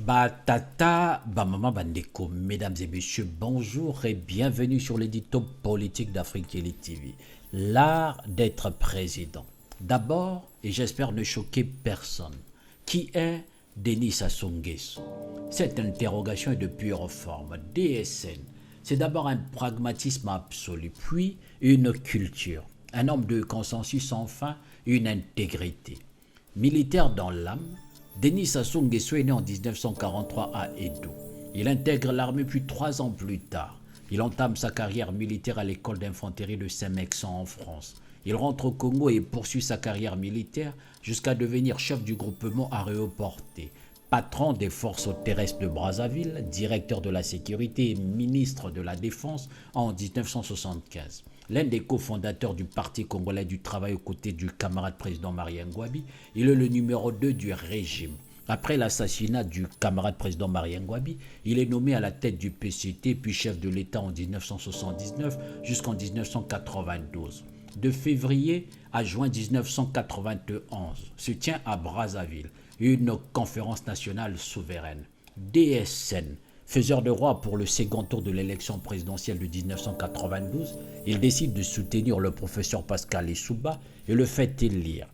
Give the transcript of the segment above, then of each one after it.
Batata, Bamama Bandeko, mesdames et messieurs, bonjour et bienvenue sur l'édito politique d'Afrique Elite TV. L'art d'être président. D'abord, et j'espère ne choquer personne, qui est Denis Sassou Nguesso? Cette interrogation est de pure forme. DSN, c'est d'abord un pragmatisme absolu, puis une culture, un homme de consensus sans fin, une intégrité. Militaire dans l'âme, Denis Sassou Nguesso est né en 1943 à Edo. Il intègre l'armée puis 3 ans plus tard. Il entame sa carrière militaire à l'école d'infanterie de Saint-Mexan en France. Il rentre au Congo et poursuit sa carrière militaire jusqu'à devenir chef du groupement aéroporté, patron des forces terrestres de Brazzaville, directeur de la sécurité et ministre de la Défense en 1975. L'un des cofondateurs du Parti congolais du travail aux côtés du camarade président Marien Ngouabi, il est le numéro 2 du régime. Après l'assassinat du camarade président Marien Ngouabi, il est nommé à la tête du PCT puis chef de l'État en 1979 jusqu'en 1992. De février à juin 1991 se tient à Brazzaville une conférence nationale souveraine. DSN, faiseur de roi pour le second tour de l'élection présidentielle de 1992, il décide de soutenir le professeur Pascal Lissouba et le fait élire.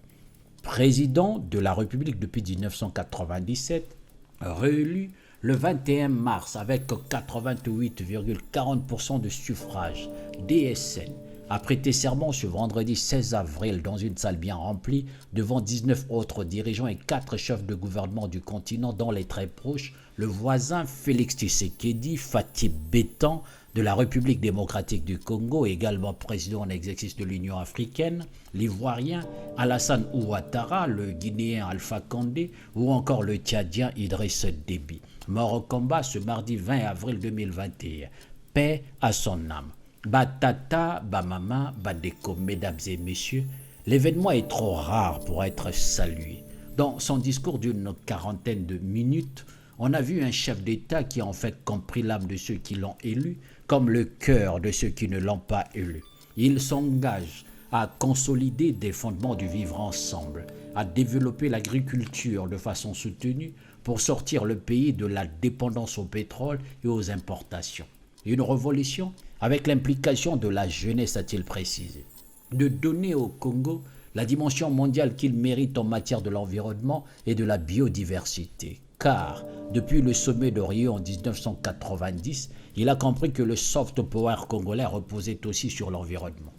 Président de la République depuis 1997, réélu le 21 mars avec 88,40% de suffrage. DSN a prêté serment ce vendredi 16 avril dans une salle bien remplie devant 19 autres dirigeants et 4 chefs de gouvernement du continent dont les très proches, le voisin Félix Tshisekedi, Fatih Bétan de la République démocratique du Congo, également président en exercice de l'Union africaine, l'Ivoirien Alassane Ouattara, le Guinéen Alpha Condé ou encore le Tchadien Idriss Déby, mort au combat ce mardi 20 avril 2021. Paix à son âme. Batata, Bamama, Badeko, mesdames et messieurs, l'événement est trop rare pour être salué. Dans son discours d'une quarantaine de minutes, on a vu un chef d'État qui a en fait compris l'âme de ceux qui l'ont élu comme le cœur de ceux qui ne l'ont pas élu. Il s'engage à consolider des fondements du vivre ensemble, à développer l'agriculture de façon soutenue pour sortir le pays de la dépendance au pétrole et aux importations. Une révolution avec l'implication de la jeunesse, a-t-il précisé. De donner au Congo la dimension mondiale qu'il mérite en matière de l'environnement et de la biodiversité. Car, depuis le sommet de Rio en 1990, il a compris que le soft power congolais reposait aussi sur l'environnement.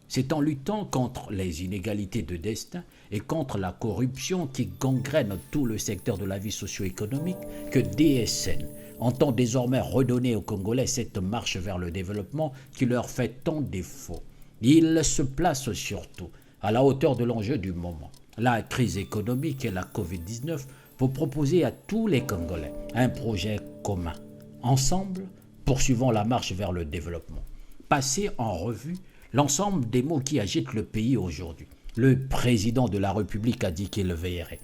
C'est en luttant contre les inégalités de destin et contre la corruption qui gangrène tout le secteur de la vie socio-économique que DSN entend désormais redonner aux Congolais cette marche vers le développement qui leur fait tant défaut. Il se place surtout à la hauteur de l'enjeu du moment, la crise économique et la Covid-19, pour proposer à tous les Congolais un projet commun. Ensemble, poursuivons la marche vers le développement. Passer en revue l'ensemble des mots qui agitent le pays aujourd'hui. Le président de la République a dit qu'il veillerait.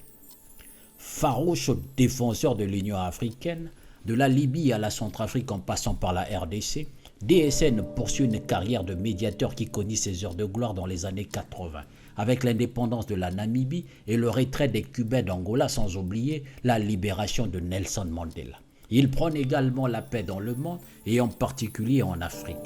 Farouche défenseur de l'Union africaine, de la Libye à la Centrafrique en passant par la RDC, DSN poursuit une carrière de médiateur qui connut ses heures de gloire dans les années 80, avec l'indépendance de la Namibie et le retrait des Cubains d'Angola, sans oublier la libération de Nelson Mandela. Il prône également la paix dans le monde et en particulier en Afrique.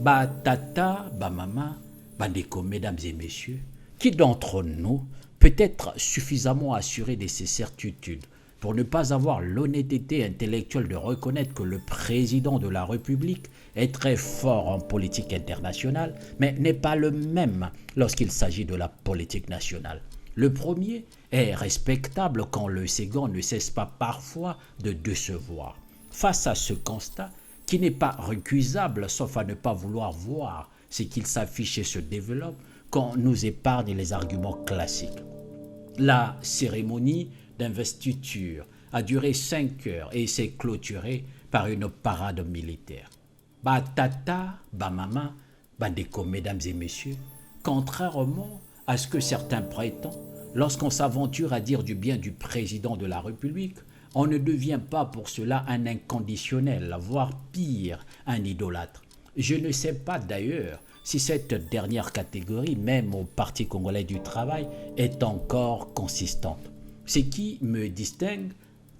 Batata, Bamama, Bandeko, mesdames et messieurs, qui d'entre nous peut être suffisamment assuré de ses certitudes pour ne pas avoir l'honnêteté intellectuelle de reconnaître que le président de la République est très fort en politique internationale, mais n'est pas le même lorsqu'il s'agit de la politique nationale. Le premier est respectable quand le second ne cesse pas parfois de décevoir. Face à ce constat, qui n'est pas recusable sauf à ne pas vouloir voir ce qu'il s'affiche et se développe, qu'on nous épargne les arguments classiques. La cérémonie d'investiture a duré 5 heures et s'est clôturée par une parade militaire. Batata, Bamama, Bandeko, mesdames et messieurs, contrairement à ce que certains prétendent, lorsqu'on s'aventure à dire du bien du président de la République, on ne devient pas pour cela un inconditionnel, voire pire, un idolâtre. Je ne sais pas d'ailleurs si cette dernière catégorie, même au Parti congolais du travail, est encore consistante. Ce qui me distingue,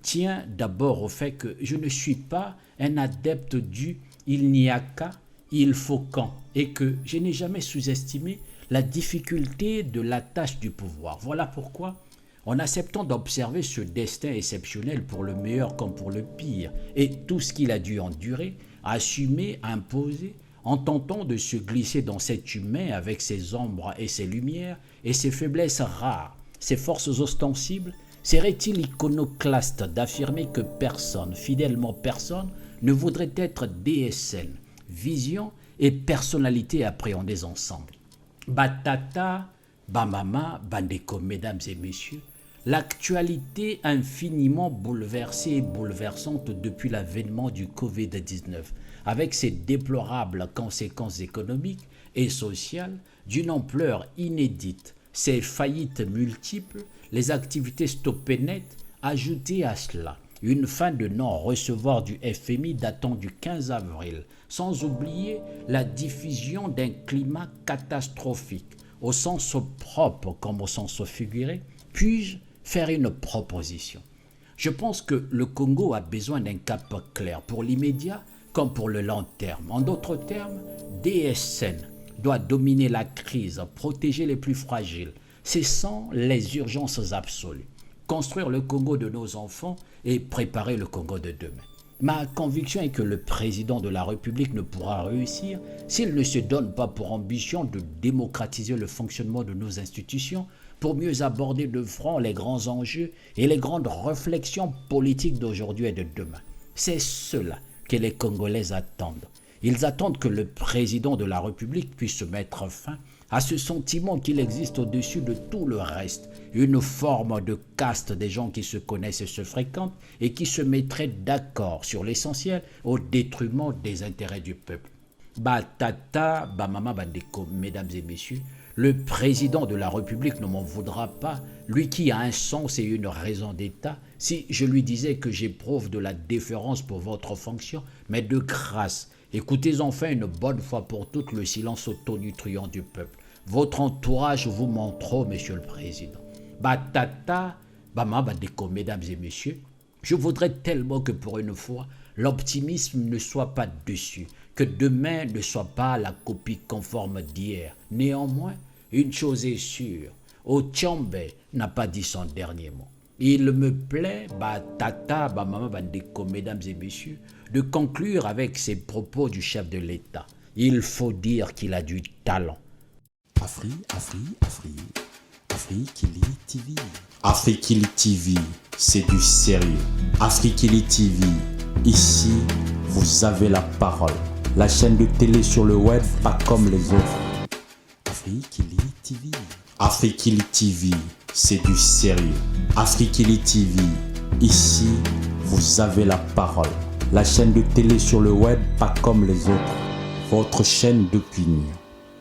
tient d'abord au fait que je ne suis pas un adepte du « il n'y a qu'à », « il faut quand » et que je n'ai jamais sous-estimé la difficulté de la tâche du pouvoir. Voilà pourquoi, en acceptant d'observer ce destin exceptionnel pour le meilleur comme pour le pire et tout ce qu'il a dû endurer, assumer, imposer, en tentant de se glisser dans cet humain avec ses ombres et ses lumières et ses faiblesses rares, ses forces ostensibles, serait-il iconoclaste d'affirmer que personne, fidèlement personne, ne voudrait être DSN, vision et personnalité appréhendées ensemble? Batata, Bamama, Bandeko, mesdames et messieurs, l'actualité infiniment bouleversée et bouleversante depuis l'avènement du Covid-19, avec ses déplorables conséquences économiques et sociales d'une ampleur inédite, ses faillites multiples, les activités stoppées net, ajoutées à cela une fin de non-recevoir du FMI datant du 15 avril, sans oublier la diffusion d'un climat catastrophique, au sens propre comme au sens figuré. Puis-je faire une proposition? Je pense que le Congo a besoin d'un cap clair pour l'immédiat comme pour le long terme. En d'autres termes, DSN doit dominer la crise, protéger les plus fragiles, cessant les urgences absolues, construire le Congo de nos enfants et préparer le Congo de demain. Ma conviction est que le président de la République ne pourra réussir s'il ne se donne pas pour ambition de démocratiser le fonctionnement de nos institutions pour mieux aborder de front les grands enjeux et les grandes réflexions politiques d'aujourd'hui et de demain. C'est cela que les Congolais attendent. Ils attendent que le président de la République puisse mettre fin à ce sentiment qu'il existe au-dessus de tout le reste, une forme de caste des gens qui se connaissent et se fréquentent et qui se mettraient d'accord sur l'essentiel au détriment des intérêts du peuple. Batata, Bamama, Bandeko, mesdames et messieurs, le président de la République ne m'en voudra pas, lui qui a un sens et une raison d'État, si je lui disais que j'éprouve de la déférence pour votre fonction, mais de grâce, écoutez enfin une bonne fois pour toutes le silence tonitruant du peuple. Votre entourage vous ment trop, monsieur le président. Batata, Bamama, Bandeko, mesdames et messieurs, je voudrais tellement que pour une fois, l'optimisme ne soit pas dessus, que demain ne soit pas la copie conforme d'hier. Néanmoins, une chose est sûre, Otchambe n'a pas dit son dernier mot. Il me plaît, Batata, Bamama, Bandeko, mesdames et messieurs, de conclure avec ces propos du chef de l'État. Il faut dire qu'il a du talent. Afrikili TV. Afrikili TV, c'est du sérieux. Afrikili TV, ici, vous avez la parole. La chaîne de télé sur le web, pas comme les autres. Afrikili TV. Afrikili TV, c'est du sérieux. Afrikili TV, ici, vous avez la parole. La chaîne de télé sur le web, pas comme les autres. Votre chaîne d'opinion.